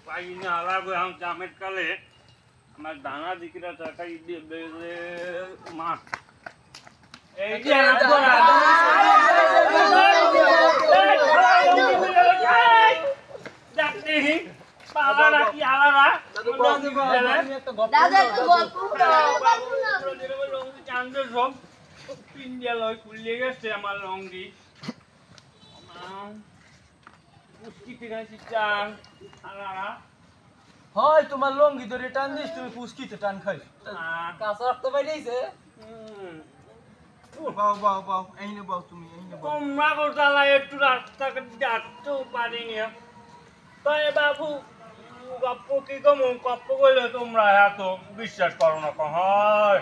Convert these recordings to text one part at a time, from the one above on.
পাই না লাগো এখন জামের কালে আমার দানা দিকিরা টাকা দিয়ে মা এই যে যাচ্ছি পালা কি আলাদা দাদা একটু গল্প চান্দ সব পিন্ডিয়া লয় খুলিয়ে গেছে আমার লঙ্গি হয় তোমার লঙ্গি ধরে টান দিস তুমি পুষ্কিতে টান খাই কাঁচা রক্ত বাইরেছে বাও বাও বাও এইনে বাও তুমি এইনে বাও তোমরা গোটালা একটু রাস্তা যাচ্ছেও পারিনি তাই বাবু গপ্প কি কমু গপ্প করলে তোমরা এত বিশ্বাস করো না হয়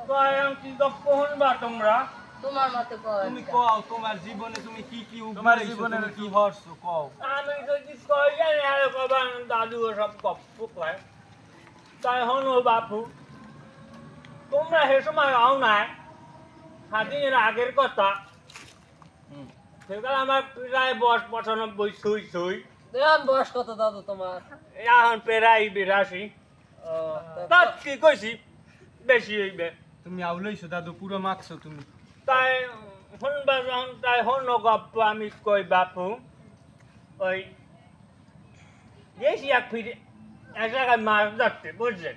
তাই কি গপ্প শুনবা তোমরা তোমার মতে কয় তুমি কও তোমার জীবনে তুমি কি কি তোমার জীবনে কি হরছো কও আমি যদি কই জানি আর কবার দাদু সব গপ্প কয় তাই হনো বাপু তোমরা সে সময় আও নাই স্বাধীনের আগের কথা সেকাল আমার প্রায় 95 ছুঁই ছুঁই দেন বয়স কত দাদু তোমার এখন প্রায় 82 তার কি কইছি বেশি হইবে তুমি আউলাইছো দাদু পুরো মাখছো তুমি তাই শুনবা যখন তাই হন গপ্প আমি কই বাপু ওই গেছি এক ফিরে এক জায়গায় মাছ ধরতে বুঝলেন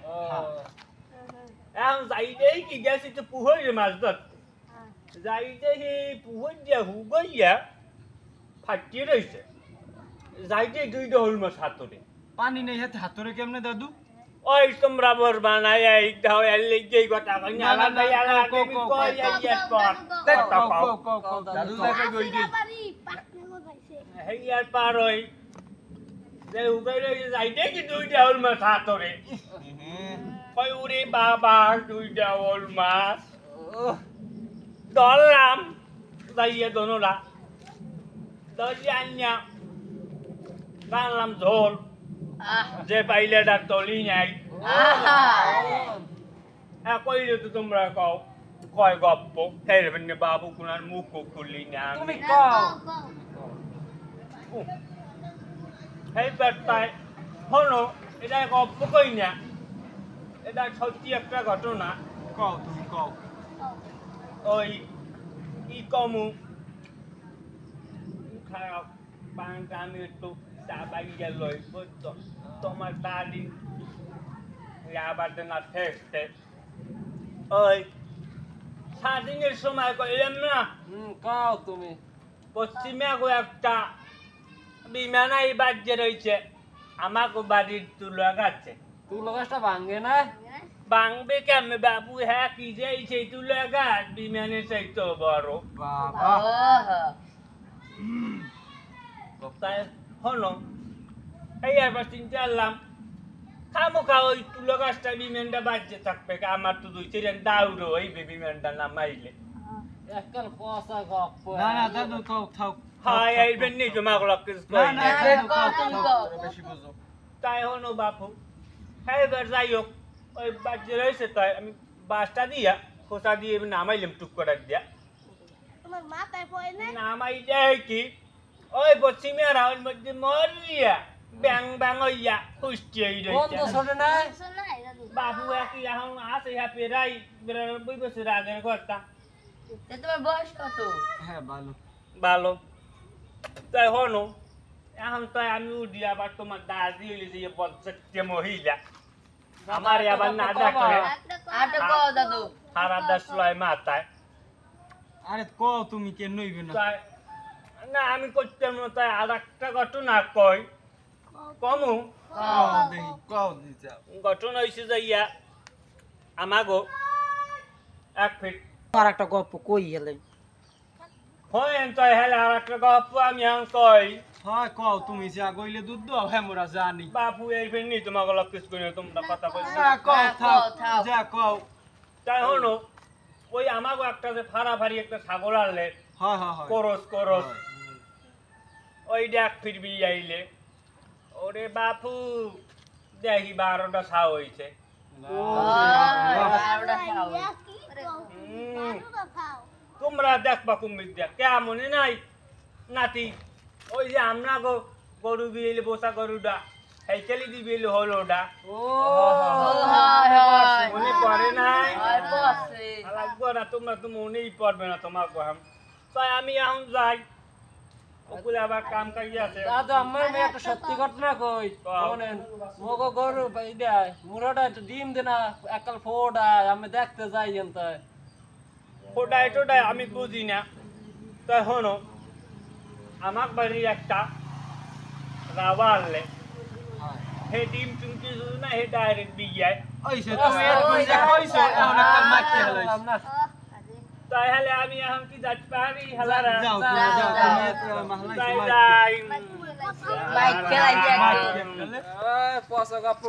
এখন যাইতেই কি গেছি তো পুহরে মাছ ধরতে যাইতে পুহর দিয়া হুগইয়া ফাটিয়ে রয়েছে যাইতে 2 হল মাছ হাতরে পানি নেই হাতে হাতরে কেমনে দাদু ওই তোমরা বর বানাই এই দাও এলে যেই কথা কই না আলাদা আলাদা কই কই ইয়ার পর দাদু দেখে কই দি এই ইয়ার পার হই যে উগাই রইছে যাইতে কি 2 হল মাছ হাতরে কই উরে বাবা 2 হল মাছ ধরলাম যাইয়ে দোনোরা ধরি আনিয়া রানলাম ঝোল যে পাইলে ডাক তলি নাই কইলে তো তোমরা কও কয় গপ্প হেরবেন বাবু কোনার মুখ খুললি না তুমি কও হেই বেটাই হনো এটা গপ্প কই না এটা সত্যি একটা ঘটনা কও তুমি কও ওই কি কমু খারাপ পানটা আমি একটু চা বাইয়া লই বুঝতো তোমার দাদি আবার না ঠেকতে ওই স্বাধীনের সময় কইলাম না কও তুমি পশ্চিমে একটা বিমানাই বাজে রয়েছে আমাকে বাড়ির তুলা গাছে তুলো গাছটা ভাঙে না বাংবে কেমনে বাবু হ্যাঁ কি যে সেই তুলা গাছ বিমানের চাইতো বড় বাবা তাই হলো এই একবার চিন্তা করলাম খামোখা ওই তুলো গাছটা বিমানটা বাজছে থাকবে আমার তো 2-3 দাউড়ো ওই বিমানটা নামাইলে এককাল পয়সা গপ্প না না দাদু কও থাও হাই আইবেন নি তোমাকে লক্ষ্য না না কই দাদু বেশি বুঝো তাই হলো বাপু হ্যাঁ এবার যাই হোক ওই বাজে রয়েছে তাই আমি বাসটা দিয়া খোসা দিয়ে নামাইলাম টুক করে দিয়া তোমার মাথায় পড়ে না নামাই দেয় কি ওই পশ্চিমে রাউন্ড মধ্যে মরিয়া ব্যাং ব্যাং হইয়া পুষ্টি হয়ে বন্ধ রয়েছে ছোট নাই বাবু একই এখন আছে হ্যাপি রাই 92 বছর আগের কথা তোমার বয়স কত হ্যাঁ ভালো ভালো তাই হনো এখন তাই আমি উঠি আবার তোমার দাদি হইলে যে বচ্চা মহিলা আমার আবার না দেখলে আটা কও দাদু সারা 10 লয় মাথায় আরে কও তুমি কেন নইবে না তাই না আমি করতাম না তাই আর একটা ঘটনা কই কমু কও দেই কও দিছা ঘটনা হয়েছে যাইয়া আমাগো 1 ফিট আর একটা গপ্প কই গেলে হয় তাই হেলে আর একটা গপ্প আমি এখন কই হয় কও তুমি যা কইলে দুধ দাও হ্যাঁ মোরা জানি বাপু এই ফেনি তোমাকে লক্ষ্য করে তোমরা কথা কই না কও থাও যা কও তাই হলো ওই আমাগো একটা যে ফাড়াফাড়ি একটা ছাগল আনলে হয় হয় হয় করস করস ওই দেখ ফিরবি আইলে ওরে বাপু দেখি 12টা ছাও হইছে তোমরা দেখবা কুমির দেখ কেমন নাই নাতি ওই যে আমরা গরু বিয়েলে বসা গরুটা সাইকেলি দিবিলে হলোটা ও মনে পড়ে নাই আর বসে লাগবো না তোমরা তো মনেই পড়বে না তোমার কহাম তাই আমি এখন যাই ওগুলো আবার কাম কাজে আছে দাদু আমার মেয়ে একটা সত্যি ঘটনা কই শোনেন মগো গরু বাইডা মুরোটা একটু ডিম দে না একাল ফোড়া আমি দেখতে যাই এনতে ওটাই টোটাই আমি বুঝি না তাই হনো আমার বাড়ির একটা রাবা আনলে হে ডিম চুমকি শুধু না হে ডাইরেক্ট বিয়ায় ওইছে তুমি এর বুঝে কইছো এখন একটা মারতে হলো না তাই হলে আমি এখন কি যাচ্ছি পারি হালারা যাও তুমি যাও তুমি একটা মাহলাই তাই সমাজ যাই মাইক খেলাই দিয়ে মার পয়সা গপ্প